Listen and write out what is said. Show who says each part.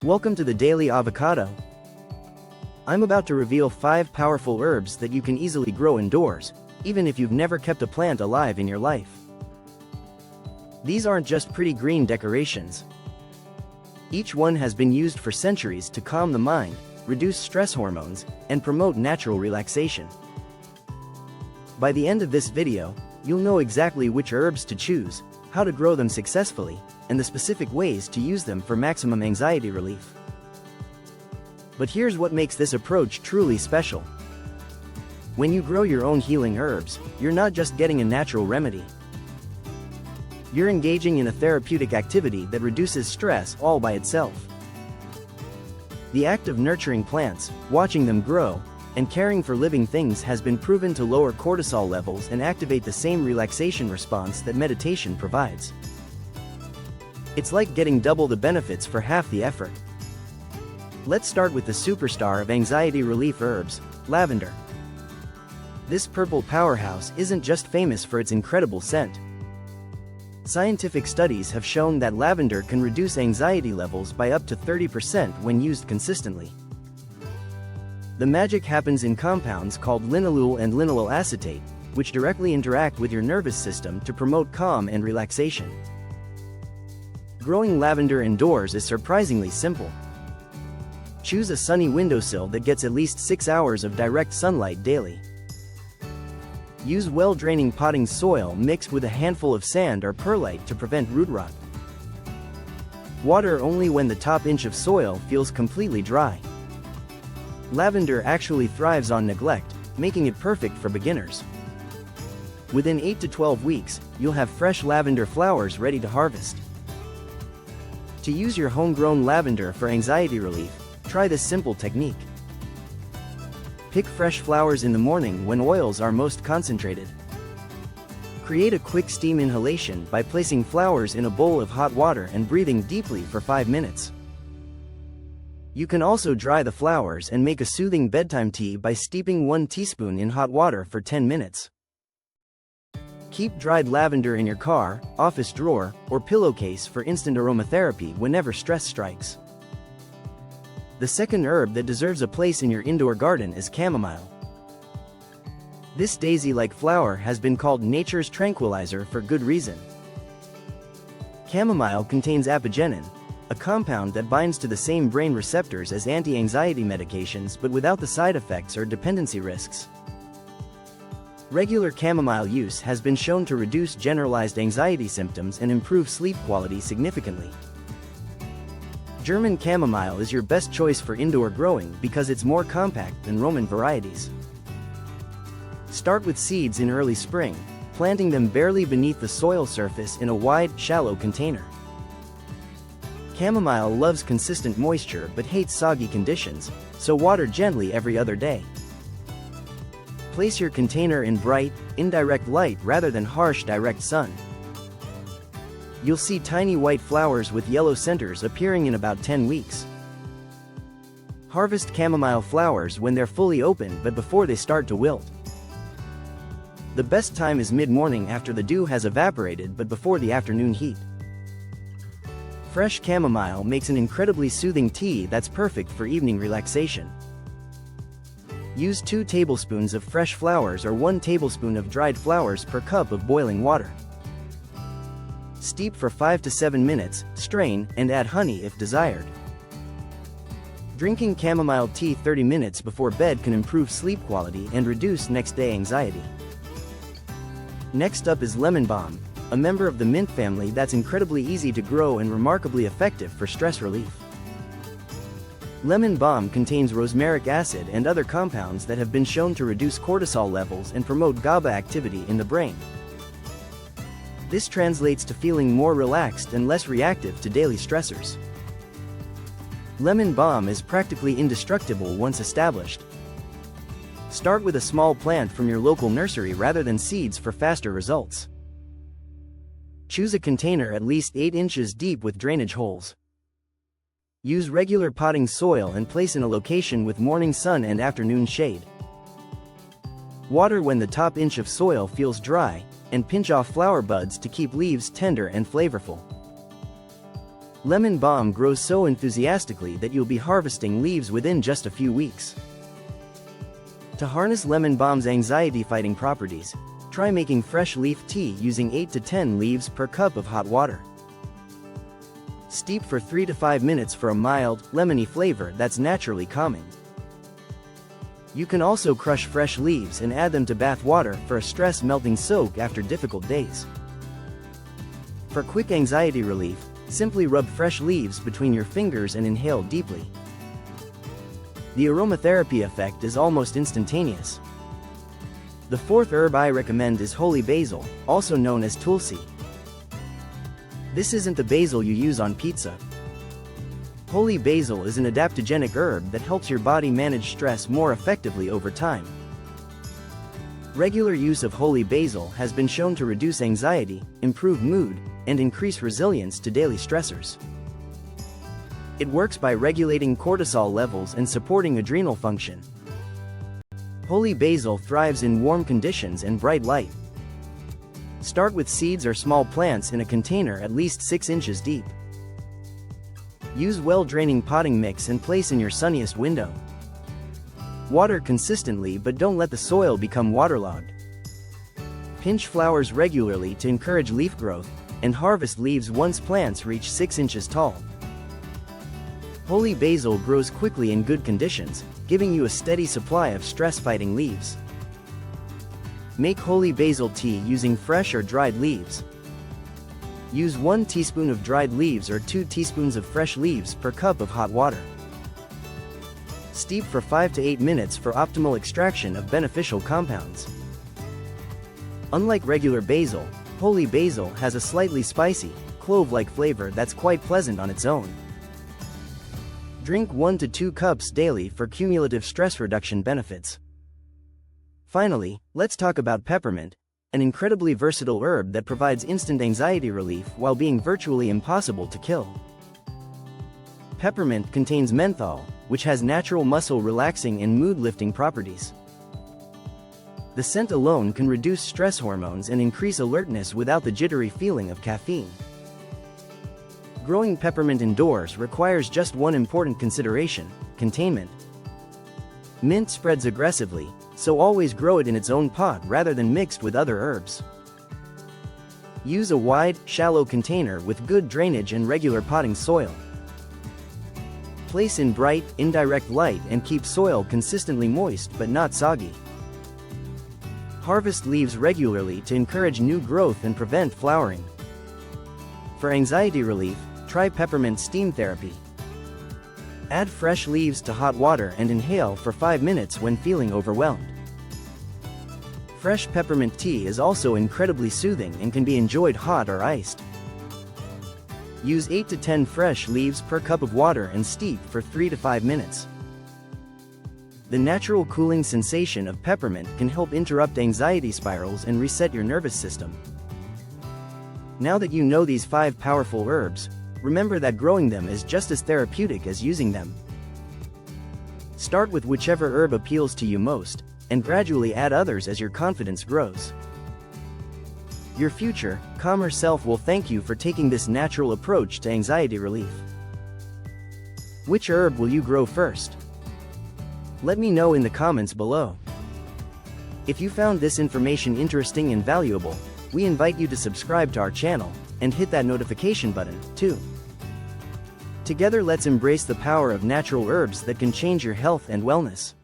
Speaker 1: Welcome to the Daily Avocado. I'm about to reveal 5 powerful herbs that you can easily grow indoors, even if you've never kept a plant alive in your life. These aren't just pretty green decorations. Each one has been used for centuries to calm the mind, reduce stress hormones, and promote natural relaxation. By the end of this video, you'll know exactly which herbs to choose, how to grow them successfully, and the specific ways to use them for maximum anxiety relief. But here's what makes this approach truly special. When you grow your own healing herbs, you're not just getting a natural remedy. You're engaging in a therapeutic activity that reduces stress all by itself. The act of nurturing plants, watching them grow, and caring for living things has been proven to lower cortisol levels and activate the same relaxation response that meditation provides. It's like getting double the benefits for half the effort. Let's start with the superstar of anxiety relief herbs, lavender. This purple powerhouse isn't just famous for its incredible scent. Scientific studies have shown that lavender can reduce anxiety levels by up to 30% when used consistently. The magic happens in compounds called linalool and linalool acetate, which directly interact with your nervous system to promote calm and relaxation. Growing lavender indoors is surprisingly simple. Choose a sunny windowsill that gets at least 6 hours of direct sunlight daily. Use well-draining potting soil mixed with a handful of sand or perlite to prevent root rot. Water only when the top inch of soil feels completely dry. Lavender actually thrives on neglect, making it perfect for beginners. Within 8 to 12 weeks, you'll have fresh lavender flowers ready to harvest. To use your homegrown lavender for anxiety relief, try this simple technique. Pick fresh flowers in the morning when oils are most concentrated. Create a quick steam inhalation by placing flowers in a bowl of hot water and breathing deeply for 5 minutes. You can also dry the flowers and make a soothing bedtime tea by steeping 1 teaspoon in hot water for 10 minutes. Keep dried lavender in your car, office drawer, or pillowcase for instant aromatherapy whenever stress strikes. The second herb that deserves a place in your indoor garden is chamomile. This daisy-like flower has been called nature's tranquilizer for good reason. Chamomile contains apigenin, a compound that binds to the same brain receptors as anti-anxiety medications but without the side effects or dependency risks. Regular chamomile use has been shown to reduce generalized anxiety symptoms and improve sleep quality significantly. German chamomile is your best choice for indoor growing because it's more compact than Roman varieties. Start with seeds in early spring, planting them barely beneath the soil surface in a wide, shallow container. Chamomile loves consistent moisture but hates soggy conditions, so water gently every other day. Place your container in bright, indirect light rather than harsh direct sun. You'll see tiny white flowers with yellow centers appearing in about 10 weeks. Harvest chamomile flowers when they're fully open but before they start to wilt. The best time is mid-morning after the dew has evaporated but before the afternoon heat. Fresh chamomile makes an incredibly soothing tea that's perfect for evening relaxation. Use 2 tablespoons of fresh flowers or 1 tablespoon of dried flowers per cup of boiling water. Steep for 5 to 7 minutes, strain, and add honey if desired. Drinking chamomile tea 30 minutes before bed can improve sleep quality and reduce next-day anxiety. Next up is lemon balm, a member of the mint family that's incredibly easy to grow and remarkably effective for stress relief. Lemon balm contains rosmaric acid and other compounds that have been shown to reduce cortisol levels and promote GABA activity in the brain. This translates to feeling more relaxed and less reactive to daily stressors. Lemon balm is practically indestructible once established. Start with a small plant from your local nursery rather than seeds for faster results. Choose a container at least 8 inches deep with drainage holes. Use regular potting soil and place in a location with morning sun and afternoon shade. Water when the top inch of soil feels dry, and pinch off flower buds to keep leaves tender and flavorful. Lemon balm grows so enthusiastically that you'll be harvesting leaves within just a few weeks. To harness lemon balm's anxiety-fighting properties, try making fresh leaf tea using 8 to 10 leaves per cup of hot water. Steep for 3 to 5 minutes for a mild, lemony flavor that's naturally calming. You can also crush fresh leaves and add them to bath water for a stress-melting soak after difficult days. For quick anxiety relief, simply rub fresh leaves between your fingers and inhale deeply. The aromatherapy effect is almost instantaneous. The fourth herb I recommend is holy basil, also known as tulsi. This isn't the basil you use on pizza. Holy basil is an adaptogenic herb that helps your body manage stress more effectively over time. Regular use of holy basil has been shown to reduce anxiety, improve mood, and increase resilience to daily stressors. It works by regulating cortisol levels and supporting adrenal function. Holy basil thrives in warm conditions and bright light. Start with seeds or small plants in a container at least 6 inches deep. Use well-draining potting mix and place in your sunniest window. Water consistently but don't let the soil become waterlogged. Pinch flowers regularly to encourage leaf growth, and harvest leaves once plants reach 6 inches tall. Holy basil grows quickly in good conditions, giving you a steady supply of stress-fighting leaves. Make holy basil tea using fresh or dried leaves. Use 1 teaspoon of dried leaves or 2 teaspoons of fresh leaves per cup of hot water. Steep for 5 to 8 minutes for optimal extraction of beneficial compounds. Unlike regular basil, holy basil has a slightly spicy, clove-like flavor that's quite pleasant on its own. Drink 1 to 2 cups daily for cumulative stress reduction benefits. Finally, let's talk about peppermint, an incredibly versatile herb that provides instant anxiety relief while being virtually impossible to kill. Peppermint contains menthol, which has natural muscle-relaxing and mood-lifting properties. The scent alone can reduce stress hormones and increase alertness without the jittery feeling of caffeine. Growing peppermint indoors requires just one important consideration: containment. Mint spreads aggressively, so always grow it in its own pot rather than mixed with other herbs. Use a wide, shallow container with good drainage and regular potting soil. Place in bright, indirect light and keep soil consistently moist but not soggy. Harvest leaves regularly to encourage new growth and prevent flowering. For anxiety relief, try peppermint steam therapy. Add fresh leaves to hot water and inhale for 5 minutes when feeling overwhelmed. Fresh peppermint tea is also incredibly soothing and can be enjoyed hot or iced. Use 8 to 10 fresh leaves per cup of water and steep for 3 to 5 minutes. The natural cooling sensation of peppermint can help interrupt anxiety spirals and reset your nervous system. Now that you know these 5 powerful herbs, remember that growing them is just as therapeutic as using them. Start with whichever herb appeals to you most, and gradually add others as your confidence grows. Your future, calmer self will thank you for taking this natural approach to anxiety relief. Which herb will you grow first? Let me know in the comments below. If you found this information interesting and valuable, we invite you to subscribe to our channel, and hit that notification button, too. Together let's embrace the power of natural herbs that can change your health and wellness.